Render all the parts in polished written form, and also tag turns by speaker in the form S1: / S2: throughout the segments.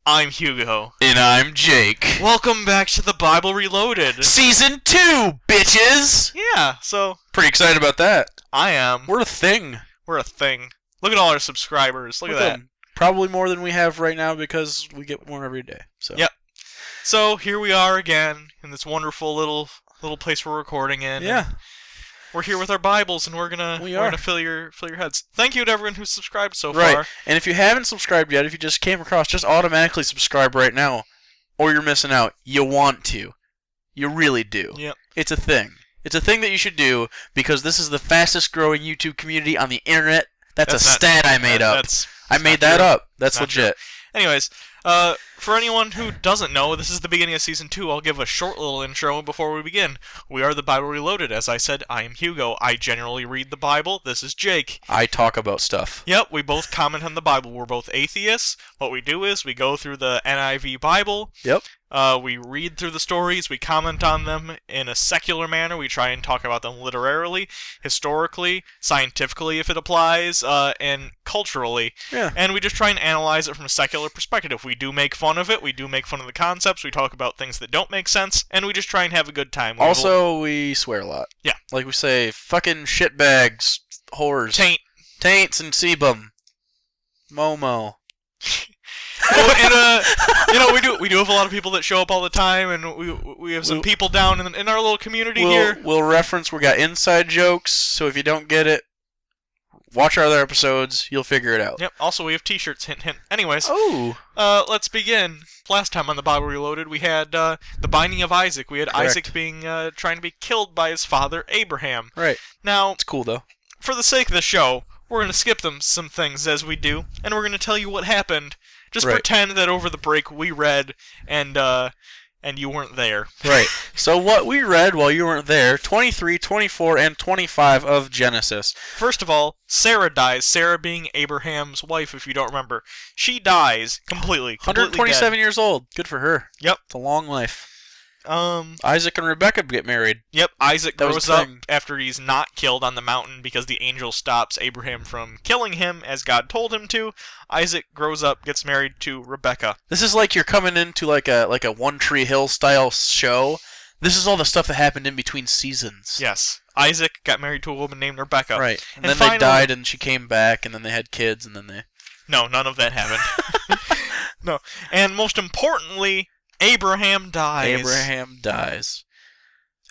S1: I'm Hugo.
S2: And I'm Jake.
S1: Welcome back to the Bible Reloaded.
S2: Season 2, bitches!
S1: Yeah, so...
S2: Pretty excited about that.
S1: I am.
S2: We're a thing.
S1: We're a thing. Look at all our subscribers. Look at that.
S2: Probably more than we have right now because we get more every day. So.
S1: Yep. So, here we are again in this wonderful little place we're recording in.
S2: Yeah.
S1: We're here with our Bibles, and we're gonna fill your heads. Thank you to everyone who's subscribed so far.
S2: Right. And if you haven't subscribed yet, if you just came across, just automatically subscribe right now, or you're missing out. You want to. You really do.
S1: Yep.
S2: It's a thing. It's a thing that you should do because this is the fastest growing YouTube community on the internet. That's a stat I made up. I made that up. That's legit.
S1: Anyways, for anyone who doesn't know, this is the beginning of Season 2. I'll give a short little intro before we begin. We are the Bible Reloaded. As I said, I am Hugo. I generally read the Bible. This is Jake.
S2: I talk about stuff.
S1: Yep, we both comment on the Bible. We're both atheists. What we do is we go through the NIV Bible.
S2: Yep.
S1: We read through the stories, we comment on them in a secular manner, we try and talk about them literarily, historically, scientifically if it applies, and culturally.
S2: Yeah.
S1: And we just try and analyze it from a secular perspective. We do make fun of it, we do make fun of the concepts, we talk about things that don't make sense, and we just try and have a good time.
S2: We swear a lot.
S1: Yeah.
S2: Like we say, fucking shitbags, whores. Taints and sebum. Momo.
S1: We do have a lot of people that show up all the time, and we have some people down in our little community here.
S2: We'll reference, we got inside jokes, so if you don't get it, watch our other episodes, you'll figure it out.
S1: Yep, also we have t-shirts, hint hint. Anyways, let's begin. Last time on the Bible Reloaded, we had the binding of Isaac. We had Isaac being trying to be killed by his father, Abraham.
S2: Right.
S1: Now,
S2: it's cool, though. For
S1: the sake of the show, we're going to skip some things as we do, and we're going to tell you what happened. Just pretend that over the break we read and you weren't there.
S2: Right. So what we read while you weren't there, 23, 24, and 25 of Genesis.
S1: First of all, Sarah dies. Sarah being Abraham's wife, if you don't remember. She dies completely
S2: 127
S1: dead.
S2: Years old. Good for her.
S1: Yep.
S2: It's a long life. Isaac and Rebecca get married.
S1: Yep, Isaac grows up after he's not killed on the mountain because the angel stops Abraham from killing him as God told him to. Isaac grows up, gets married to Rebecca.
S2: This is like you're coming into like a One Tree Hill style show. This is all the stuff that happened in between seasons.
S1: Yes. Isaac got married to a woman named Rebecca.
S2: Right. And then finally, they died and she came back and then they had kids and then they...
S1: No, none of that happened. No. And most importantly... Abraham dies.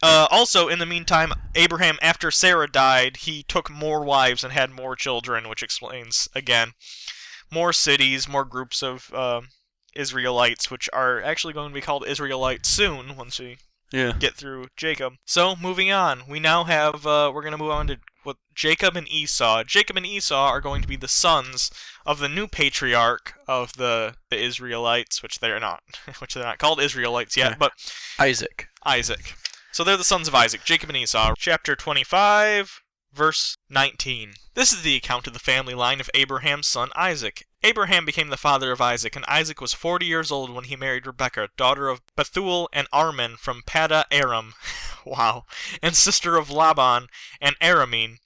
S1: Also, in the meantime, Abraham, after Sarah died, he took more wives and had more children, which explains, again, more cities, more groups of Israelites, which are actually going to be called Israelites soon, once we get through Jacob. So, moving on, we now have, we're going to move on to what Jacob and Esau. Jacob and Esau are going to be the sons of the new patriarch of the Israelites, which they're not called Israelites yet, but
S2: Isaac.
S1: So they're the sons of Isaac, Jacob and Esau. Chapter 25, verse 19. This is the account of the family line of Abraham's son Isaac. Abraham became the father of Isaac, and Isaac was 40 years old when he married Rebekah, daughter of Bethuel and Arman from Pada Aram. Wow. And sister of Laban and Aramean.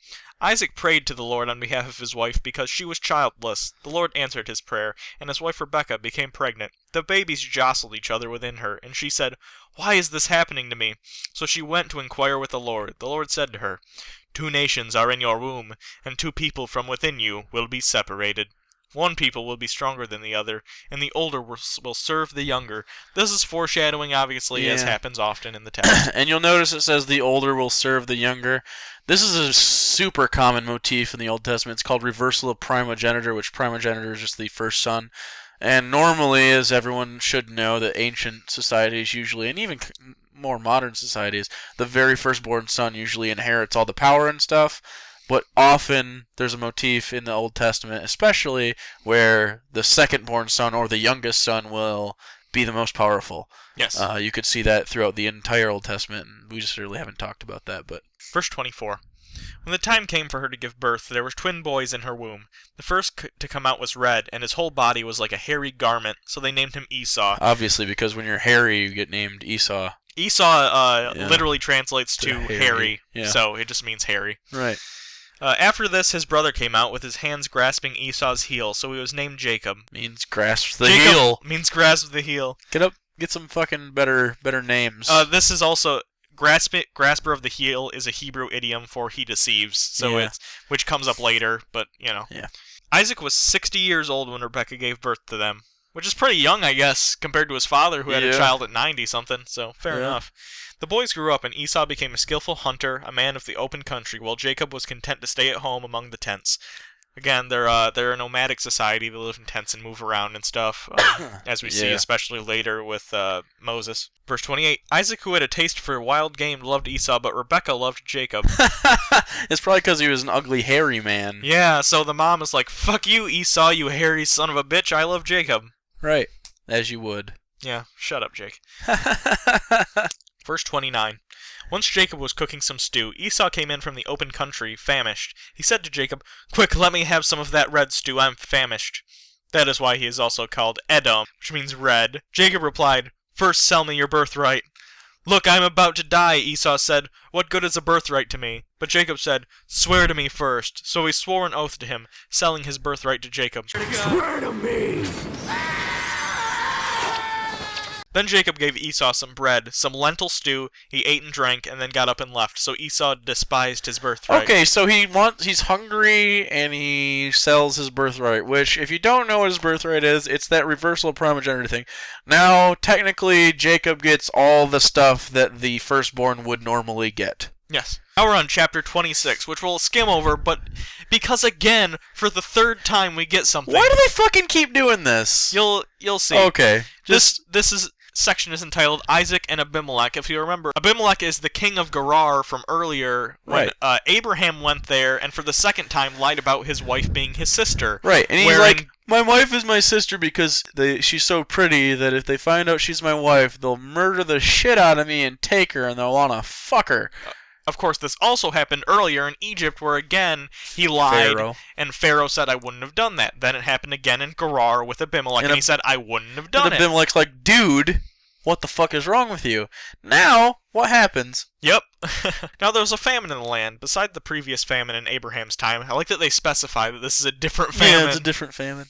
S1: Isaac prayed to the Lord on behalf of his wife because she was childless. The Lord answered his prayer, and his wife Rebekah became pregnant. The babies jostled each other within her, and she said, "Why is this happening to me?" So she went to inquire with the Lord. The Lord said to her, "Two nations are in your womb, and two people from within you will be separated. One people will be stronger than the other, and the older will serve the younger." This is foreshadowing, obviously, as happens often in the text.
S2: And you'll notice it says the older will serve the younger. This is a super common motif in the Old Testament. It's called reversal of primogeniture, which primogeniture is just the first son. And normally, as everyone should know, that ancient societies usually, and even more modern societies, the very firstborn son usually inherits all the power and stuff. But often there's a motif in the Old Testament, especially where the second-born son or the youngest son will be the most powerful.
S1: Yes.
S2: You could see that throughout the entire Old Testament, and we just really haven't talked about that. But
S1: Verse 24. When the time came for her to give birth, there were twin boys in her womb. The first to come out was red, and his whole body was like a hairy garment, so they named him Esau.
S2: Obviously, because when you're hairy, you get named Esau.
S1: Esau literally translates to hairy, so it just means hairy.
S2: Right.
S1: After this, his brother came out with his hands grasping Esau's heel, so he was named Jacob.
S2: Means grasp the
S1: Jacob
S2: heel.
S1: Means grasp the heel.
S2: Get some fucking better names.
S1: This is also grasper of the heel is a Hebrew idiom for he deceives. So
S2: Yeah.
S1: which comes up later, but you know.
S2: Yeah.
S1: Isaac was 60 years old when Rebekah gave birth to them, which is pretty young, I guess, compared to his father who had a
S2: Yeah.
S1: child at 90 something. So fair
S2: Yeah.
S1: enough. The boys grew up, and Esau became a skillful hunter, a man of the open country, while Jacob was content to stay at home among the tents. Again, they're a nomadic society. They live in tents and move around and stuff, as we see,
S2: Yeah.
S1: especially later with Moses. Verse 28, Isaac, who had a taste for wild game, loved Esau, but Rebekah loved Jacob.
S2: It's probably because he was an ugly, hairy man.
S1: Yeah, so the mom is like, fuck you, Esau, you hairy son of a bitch, I love Jacob.
S2: Right. As you would.
S1: Yeah, shut up, Jake. Verse 29. Once Jacob was cooking some stew, Esau came in from the open country, famished. He said to Jacob, "Quick, let me have some of that red stew, I'm famished." That is why he is also called Edom, which means red. Jacob replied, "First sell me your birthright." "Look, I am about to die," Esau said. "What good is a birthright to me?" But Jacob said, "Swear to me first." So he swore an oath to him, selling his birthright to Jacob.
S3: Swear to me!
S1: Then Jacob gave Esau some bread, some lentil stew. He ate and drank, and then got up and left. So Esau despised his birthright.
S2: Okay, so he's hungry and he sells his birthright. Which, if you don't know what his birthright is, it's that reversal of primogeniture thing. Now, technically, Jacob gets all the stuff that the firstborn would normally get.
S1: Yes. Now we're on chapter 26, which we'll skim over, but because again, for the third time, we get something.
S2: Why do they fucking keep doing this?
S1: You'll see.
S2: Okay.
S1: This section is entitled Isaac and Abimelech. If you remember, Abimelech is the king of Gerar from earlier when Abraham went there and for the second time lied about his wife being his sister.
S2: Right, and he's like, my wife is my sister because she's so pretty that if they find out she's my wife, they'll murder the shit out of me and take her and they'll want to fuck her.
S1: Of course, this also happened earlier in Egypt where, again, he lied, and Pharaoh said, I wouldn't have done that. Then it happened again in Gerar with Abimelech, and he said, I wouldn't have done it.
S2: Abimelech's like, dude, what the fuck is wrong with you? Now, what happens?
S1: Yep. Now, there was a famine in the land. Beside the previous famine in Abraham's time, I like that they specify that this is a different famine.
S2: Yeah, it's a different famine.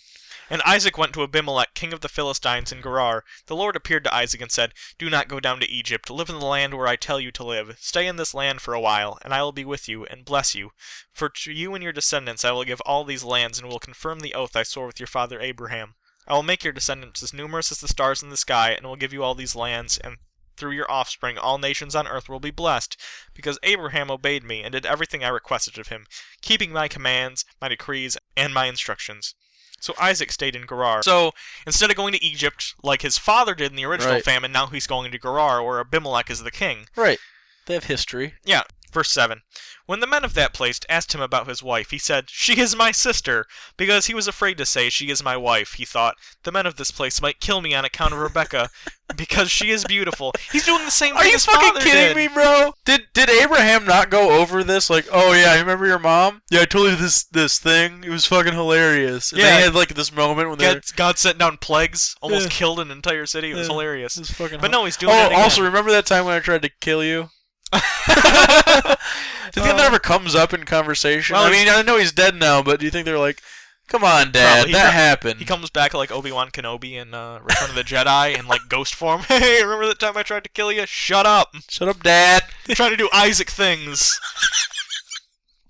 S1: And Isaac went to Abimelech, king of the Philistines in Gerar. The Lord appeared to Isaac and said, Do not go down to Egypt. Live in the land where I tell you to live. Stay in this land for a while, and I will be with you, and bless you. For to you and your descendants I will give all these lands, and will confirm the oath I swore with your father Abraham. I will make your descendants as numerous as the stars in the sky, and will give you all these lands, and through your offspring all nations on earth will be blessed, because Abraham obeyed me, and did everything I requested of him, keeping my commands, my decrees, and my instructions. So Isaac stayed in Gerar. So instead of going to Egypt like his father did in the original famine, now he's going to Gerar where Abimelech is the king.
S2: Right. They have history.
S1: Yeah. Verse 7. When the men of that place asked him about his wife, he said, She is my sister. Because he was afraid to say, She is my wife, he thought, the men of this place might kill me on account of Rebekah, because she is beautiful. He's doing the same thing his father did.
S2: Are you fucking kidding me, bro? Did Abraham not go over this? Like, oh yeah, you remember your mom? Yeah, I told you this thing. It was fucking hilarious. And they had like this moment when
S1: God sent down plagues, almost killed an entire city. It was hilarious.
S2: It was fucking
S1: but no, he's doing it again.
S2: Also, remember that time when I tried to kill you? Do you think that ever comes up in conversation? Well, I mean, I know he's dead now, but do you think they're like, come on, Dad, that happened?
S1: He comes back like Obi-Wan Kenobi in Return of the Jedi in like ghost form. Hey, remember that time I tried to kill you? Shut up.
S2: Shut up, Dad.
S1: I'm trying to do Isaac things.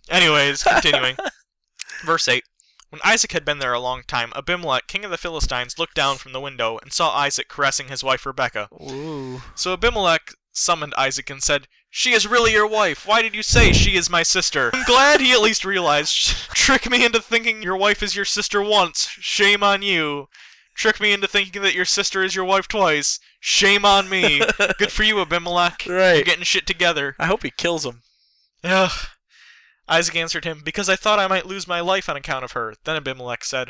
S1: Anyways, continuing. Verse 8. When Isaac had been there a long time, Abimelech, king of the Philistines, looked down from the window and saw Isaac caressing his wife Rebekah.
S2: Ooh.
S1: So Abimelech summoned Isaac and said, She is really your wife. Why did you say she is my sister? I'm glad he at least realized. Trick me into thinking your wife is your sister once. Shame on you. Trick me into thinking that your sister is your wife twice. Shame on me. Good for you, Abimelech.
S2: Right.
S1: You're getting shit together.
S2: I hope he kills him.
S1: Ugh. Isaac answered him, Because I thought I might lose my life on account of her. Then Abimelech said,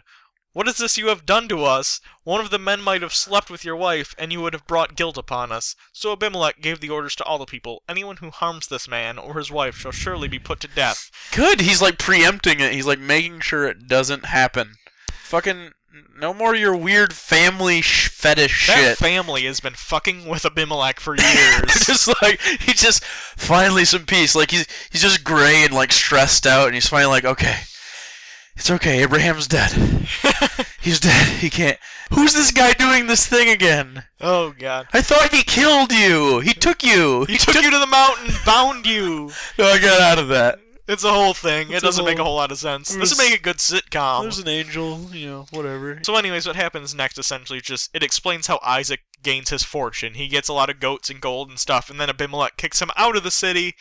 S1: What is this you have done to us? One of the men might have slept with your wife, and you would have brought guilt upon us. So Abimelech gave the orders to all the people, Anyone who harms this man or his wife shall surely be put to death.
S2: Good, he's like preempting it. He's like making sure it doesn't happen. Fucking No more your weird family fetish
S1: That
S2: shit.
S1: family has been fucking with Abimelech for years.
S2: Just like he just finally some peace. Like he's just gray and like stressed out, and he's finally like, okay, it's okay. Abraham's dead. He's dead. He can't. Who's this guy doing this thing again?
S1: Oh God!
S2: I thought he killed you. He took you.
S1: He took you to the mountain, bound you.
S2: No, I got out of that.
S1: It's a whole thing.
S2: It's
S1: It doesn't make a whole lot of sense. This would make a good sitcom.
S2: There's an angel, whatever.
S1: So anyways, what happens next essentially just, it explains how Isaac gains his fortune. He gets a lot of goats and gold and stuff, and then Abimelech kicks him out of the city.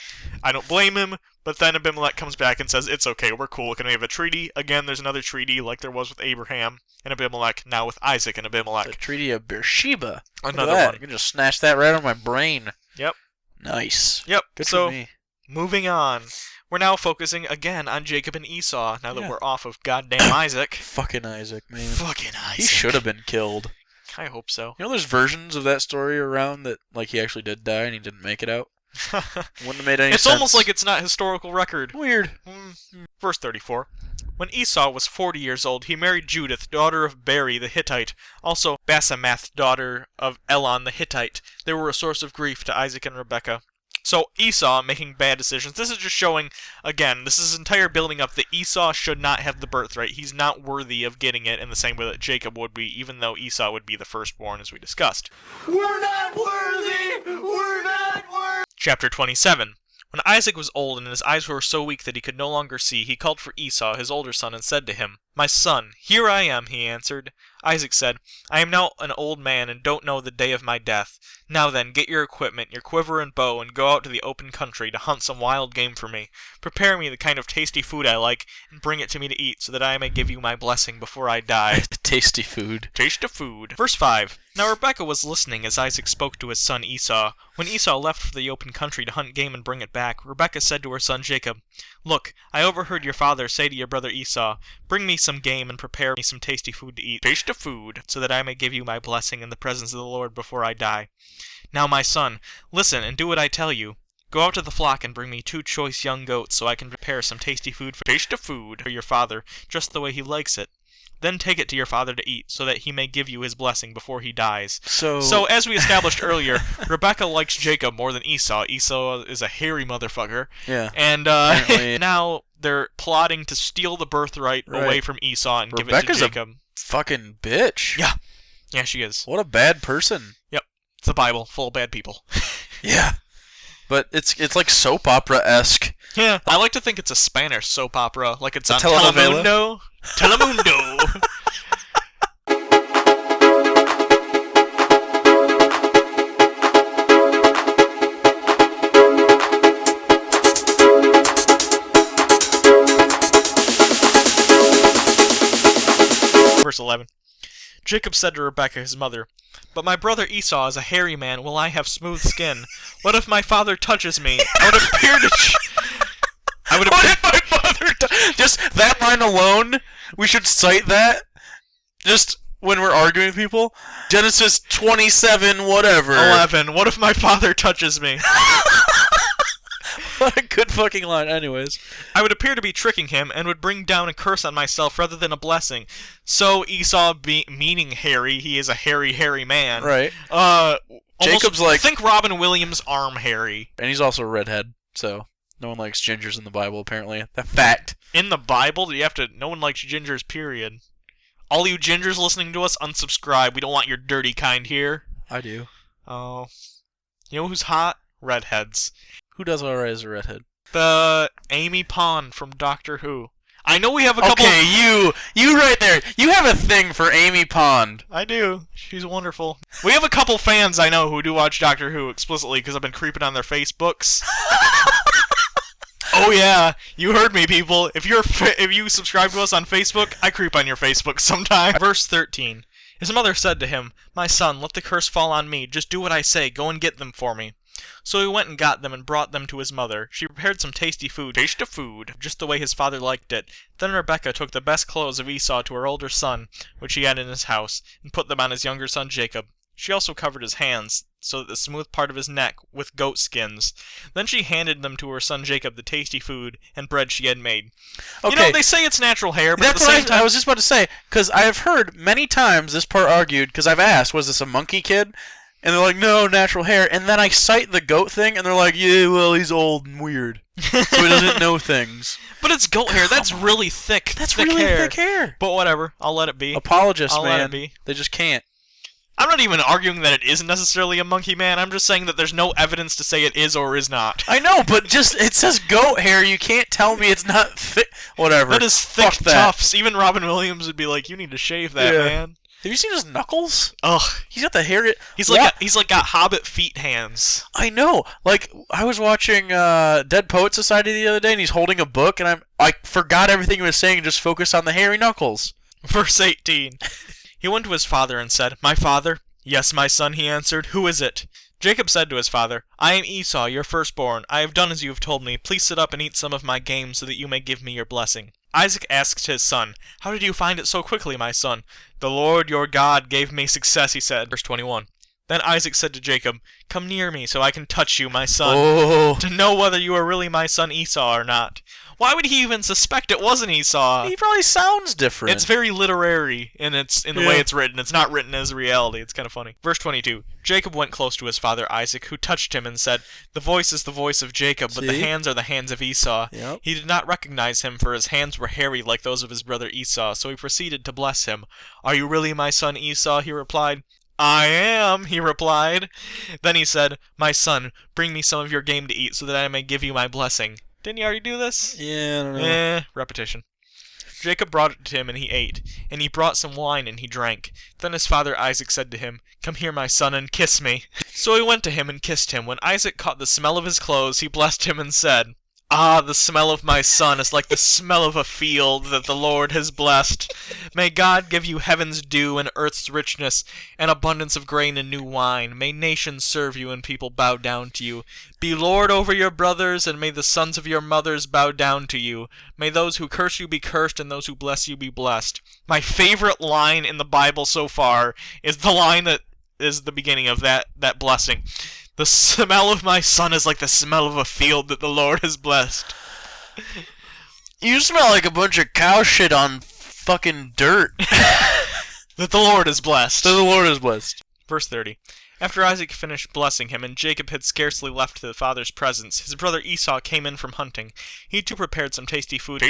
S1: I don't blame him, but then Abimelech comes back and says, it's okay, we're cool. Can we have a treaty? Again, there's another treaty like there was with Abraham and Abimelech, now with Isaac and Abimelech.
S2: The Treaty of Beersheba.
S1: Another one.
S2: You can just snatch that right out of my brain.
S1: Yep.
S2: Nice.
S1: Yep.
S2: Good
S1: so,
S2: for me.
S1: moving on. We're now focusing again on Jacob and Esau, now that we're off of goddamn Isaac.
S2: Fucking Isaac, man.
S1: Fucking Isaac.
S2: He should have been killed.
S1: I hope so.
S2: There's versions of that story around that, like, he actually did die and he didn't make it out. Wouldn't have made any sense.
S1: It's almost like it's not historical record.
S2: Weird.
S1: Verse 34. When Esau was 40 years old, he married Judith, daughter of Beri the Hittite, also Basemath, daughter of Elon the Hittite. They were a source of grief to Isaac and Rebekah. So Esau making bad decisions. This is just showing, again, this is entire building up that Esau should not have the birthright. He's not worthy of getting it in the same way that Jacob would be, even though Esau would be the firstborn, as we discussed.
S3: We're not worthy! We're not worthy!
S1: Chapter 27. When Isaac was old and his eyes were so weak that he could no longer see, he called for Esau, his older son, and said to him, My son, here I am, he answered. Isaac said, I am now an old man and don't know the day of my death. Now then, get your equipment, your quiver and bow, and go out to the open country to hunt some wild game for me. Prepare me the kind of tasty food I like, and bring it to me to eat, so that I may give you my blessing before I die.
S2: Tasty food.
S1: Taste of food. Verse 5. Now Rebekah was listening as Isaac spoke to his son Esau. When Esau left for the open country to hunt game and bring it back, Rebekah said to her son Jacob, Look, I overheard your father say to your brother Esau, Bring me some game and prepare me some tasty food to eat. Taste of food, so that I may give you my blessing in the presence of the Lord before I die. Now my son, listen and do what I tell you. Go out to the flock and bring me 2 choice young goats so I can prepare some tasty food for your father, just the way he likes it. Then take it to your father to eat, so that he may give you his blessing before he dies. So as we established earlier, Rebekah likes Jacob more than Esau. Esau is a hairy motherfucker.
S2: Yeah.
S1: And now they're plotting to steal the birthright away from Esau and give it to Jacob.
S2: A fucking bitch.
S1: Yeah. Yeah, she is.
S2: What a bad person.
S1: Yep. It's the Bible, full of bad people.
S2: Yeah. But it's like soap opera-esque.
S1: Yeah, I like to think it's a Spanish soap opera, like it's on
S2: telenovela?
S1: Telemundo. Verse 11. Jacob said to Rebekah, his mother, But my brother Esau is a hairy man, while I have smooth skin. What if my father touches me? I would appear to...
S2: What if my father... Just that line alone, we should cite that. Just when we're arguing with people. Genesis 27, whatever.
S1: 11. What if my father touches me?
S2: What a good fucking line. Anyways.
S1: I would appear to be tricking him, and would bring down a curse on myself rather than a blessing. So Esau, meaning hairy, he is a hairy man.
S2: Right. Jacob's like...
S1: Think Robin Williams' arm hairy.
S2: And he's also a redhead, so... No one likes gingers in the Bible, apparently. That fact.
S1: In the Bible? No one likes gingers, period. All you gingers listening to us, unsubscribe. We don't want your dirty kind here.
S2: I do.
S1: Oh. You know who's hot? Redheads.
S2: Who does alright as a redhead?
S1: The Amy Pond from Doctor Who. I know we have a couple...
S2: Okay, you right there. You have a thing for Amy Pond.
S1: I do. She's wonderful. We have a couple fans I know who do watch Doctor Who explicitly because I've been creeping on their Facebooks. Oh yeah, you heard me, people. If you subscribe to us on Facebook, I creep on your Facebook sometime. Verse 13. His mother said to him, My son, let the curse fall on me. Just do what I say. Go and get them for me. So he went and got them and brought them to his mother. She prepared some tasty food, just the way his father liked it. Then Rebekah took the best clothes of Esau to her older son, which he had in his house, and put them on his younger son Jacob. She also covered his hands, so that the smooth part of his neck with goat skins. Then she handed them to her son Jacob, the tasty food and bread she had made.
S2: Okay.
S1: You know, they say it's natural hair, but
S2: That's
S1: at the
S2: what
S1: same time...
S2: I was just about to say, because I have heard many times this part argued, because I've asked, was this a monkey kid? And they're like, no, natural hair. And then I cite the goat thing, and they're like, yeah, well, he's old and weird, so he doesn't know things.
S1: But it's goat hair. That's really thick.
S2: That's
S1: thick
S2: really
S1: hair.
S2: thick hair.
S1: But whatever. I'll let it be.
S2: Apologists,
S1: I'll
S2: man.
S1: let it be.
S2: They just can't.
S1: I'm not even arguing that it isn't necessarily a monkey man. I'm just saying that there's no evidence to say it is or is not.
S2: I know, but just it says goat hair. You can't tell me it's not thick. Whatever.
S1: That is thick
S2: Fuck that.
S1: tufts. Even Robin Williams would be like, "You need to shave that,
S2: Yeah.
S1: man."
S2: Have you seen his knuckles?
S1: Ugh.
S2: He's got the hair.
S1: He's like got Hobbit feet hands.
S2: I know. Like I was watching Dead Poet Society the other day, and he's holding a book, and I forgot everything he was saying and just focused on the hairy knuckles.
S1: Verse 18. He went to his father and said, "My father?" "Yes, my son," he answered. "Who is it?" Jacob said to his father, "I am Esau, your firstborn. I have done as you have told me. Please sit up and eat some of my game so that you may give me your blessing." Isaac asked his son, "How did you find it so quickly, my son?" "The Lord your God gave me success," he said. Verse 21. Then Isaac said to Jacob, "Come near me so I can touch you, my son, to know whether you are really my son Esau or not." Why would he even suspect it wasn't Esau?
S2: He probably sounds different.
S1: It's very literary in the way it's written. It's not written as reality. It's kind of funny. Verse 22. Jacob went close to his father Isaac, who touched him and said, "The voice is the voice of Jacob, but the hands are the hands of Esau."
S2: Yep.
S1: He did not recognize him, for his hands were hairy like those of his brother Esau, so he proceeded to bless him. "Are you really my son Esau?" he replied. "I am," he replied. Then he said, "My son, bring me some of your game to eat so that I may give you my blessing." Didn't you already do this?
S2: Yeah, I don't know.
S1: Repetition. Jacob brought it to him, and he ate. And he brought some wine, and he drank. Then his father Isaac said to him, "Come here, my son, and kiss me." So he went to him and kissed him. When Isaac caught the smell of his clothes, he blessed him and said, "Ah, the smell of my son is like the smell of a field that the Lord has blessed. May God give you heaven's dew and earth's richness, and abundance of grain and new wine. May nations serve you and people bow down to you. Be Lord over your brothers, and may the sons of your mothers bow down to you. May those who curse you be cursed, and those who bless you be blessed." My favorite line in the Bible so far is the line that is the beginning of that blessing. "The smell of my son is like the smell of a field that the Lord has blessed."
S2: You smell like a bunch of cow shit on fucking dirt.
S1: That the Lord is blessed.
S2: So the Lord is blessed.
S1: Verse 30. After Isaac finished blessing him, and Jacob had scarcely left the father's presence, his brother Esau came in from hunting. He too prepared some tasty food,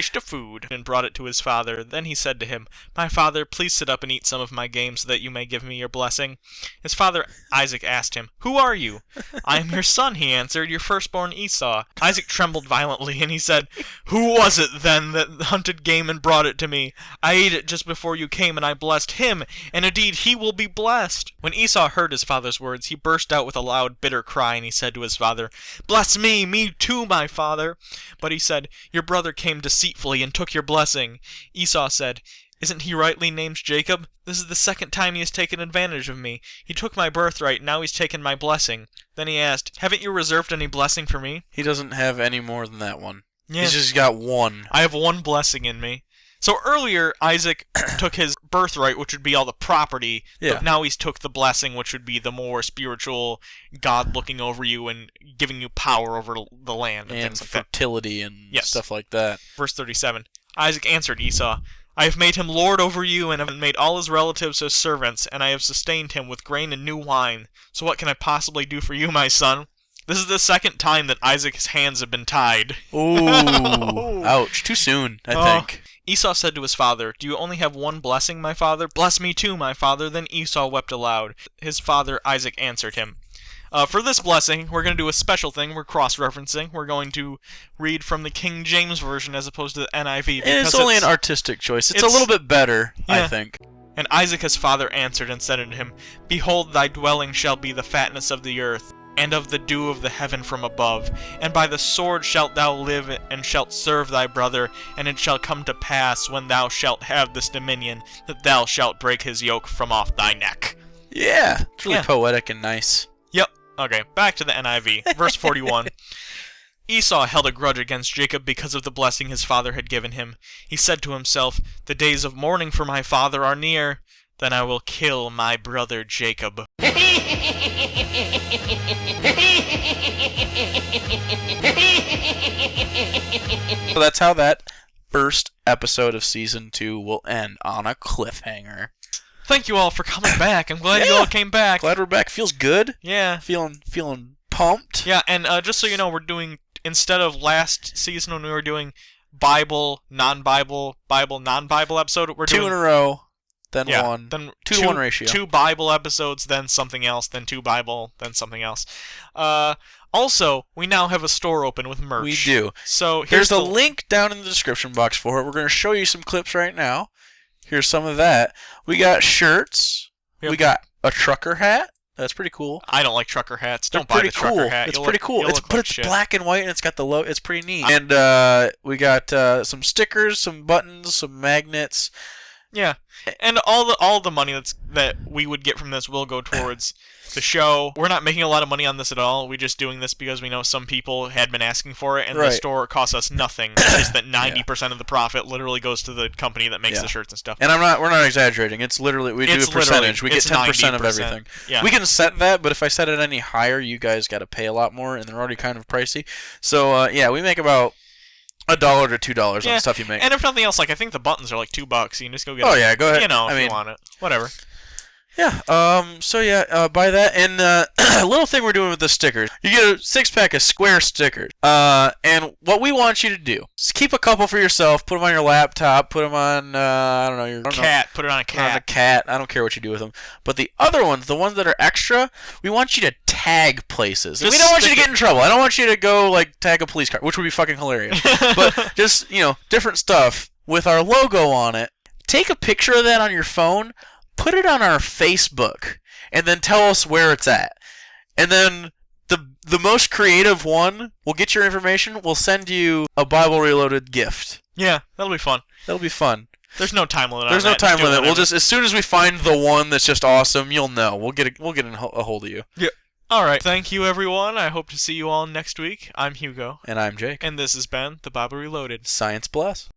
S1: and brought it to his father. Then he said to him, "My father, please sit up and eat some of my game so that you may give me your blessing." His father Isaac asked him, "Who are you?" "I am your son," he answered, "your firstborn Esau." Isaac trembled violently, and he said, "Who was it then that hunted game and brought it to me? I ate it just before you came, and I blessed him, and indeed he will be blessed." When Esau heard his father's words, he burst out with a loud, bitter cry, and he said to his father, "Bless me too, my father." But he said, "Your brother came deceitfully and took your blessing." Esau said, "Isn't he rightly named Jacob? This is the second time he has taken advantage of me. He took my birthright, now he's taken my blessing." Then he asked, "Haven't you reserved any blessing for me?"
S2: He doesn't have any more than that one.
S1: Yeah.
S2: He's just got one.
S1: "I have one blessing in me." So earlier, Isaac took his birthright, which would be all the property,
S2: Yeah.
S1: but now he's took the blessing, which would be the more spiritual God looking over you and giving you power over the land and
S2: And
S1: things like that.
S2: fertility and
S1: Yes.
S2: stuff like that.
S1: Verse 37. Isaac answered Esau, "I have made him lord over you, and have made all his relatives his servants, and I have sustained him with grain and new wine. So what can I possibly do for you, my son?" This is the second time that Isaac's hands have been tied.
S2: Ooh. Ouch. Too soon, I think.
S1: Esau said to his father, "Do you only have one blessing, my father? Bless me too, my father." Then Esau wept aloud. His father Isaac answered him. For this blessing, we're going to do a special thing. We're cross-referencing. We're going to read from the King James Version as opposed to the NIV.
S2: And it's only an artistic choice. It's a little bit better,
S1: Yeah.
S2: I think.
S1: And Isaac his father answered and said unto him, "Behold, thy dwelling shall be the fatness of the earth, and of the dew of the heaven from above. And by the sword shalt thou live, and shalt serve thy brother. And it shall come to pass, when thou shalt have this dominion, that thou shalt break his yoke from off thy neck."
S2: Yeah. It's really
S1: Yeah.
S2: poetic and nice.
S1: Yep. Okay, back to the NIV. Verse 41. Esau held a grudge against Jacob because of the blessing his father had given him. He said to himself, "The days of mourning for my father are near. Then I will kill my brother Jacob."
S2: So that's how that first episode of season 2 will end, on a cliffhanger.
S1: Thank you all for coming back. I'm glad you all came back.
S2: Glad we're back. Feels good.
S1: Yeah.
S2: Feeling pumped.
S1: Yeah, and just so you know, we're doing, instead of last season when we were doing Bible, non-Bible, Bible, non-Bible episode, we're doing
S2: 2 in a row, then 1.
S1: Then
S2: 2 to 1 ratio.
S1: 2 Bible episodes, then something else, then 2 Bible, then something else. Also, we now have a store open with merch.
S2: We do.
S1: So
S2: There's a link down in the description box for it. We're going to show you some clips right now. Here's some of that. We got shirts. We got a trucker hat. That's pretty cool.
S1: I don't like trucker hats. Don't buy the trucker hat.
S2: It's pretty cool. It's black and white, and it's got the logo. It's pretty neat. And we got some stickers, some buttons, some magnets.
S1: Yeah, and all the money that we would get from this will go towards the show. We're not making a lot of money on this at all. We're just doing this because we know some people had been asking for it, and the store costs us nothing. It's just that 90% of the profit literally goes to the company that makes the shirts and stuff.
S2: And we're not exaggerating. It's literally we do a percentage. We get 10% of everything.
S1: Yeah.
S2: We can set that, but if I set it any higher, you guys got to pay a lot more, and they're already kind of pricey. So we make about $1 to $2 on stuff you make.
S1: And if nothing else, like I think the buttons are like $2. You can just go get.
S2: Oh yeah, go ahead.
S1: You know, if you want it, whatever.
S2: Yeah. Buy that. And a little thing we're doing with the stickers. You get a 6-pack of square stickers. And what we want you to do is keep a couple for yourself. Put them on your laptop. Put them on your
S1: cat. Put it on a cat.
S2: On a cat. I don't care what you do with them. But the other ones, the ones that are extra, we want you to tag places. We don't want you to get in trouble. I don't want you to go like tag a police car, which would be fucking hilarious. But just different stuff with our logo on it. Take a picture of that on your phone. Put it on our Facebook, and then tell us where it's at. And then the most creative one will get your information. We'll send you a Bible Reloaded gift.
S1: Yeah, that'll be fun.
S2: That'll be fun.
S1: There's no time limit.
S2: There's no time limit. We'll just, as soon as we find the one that's just awesome, you'll know. We'll get a hold of you.
S1: Yeah. All right. Thank you, everyone. I hope to see you all next week. I'm Hugo.
S2: And I'm Jake.
S1: And this has been the Bible Reloaded.
S2: Science bless.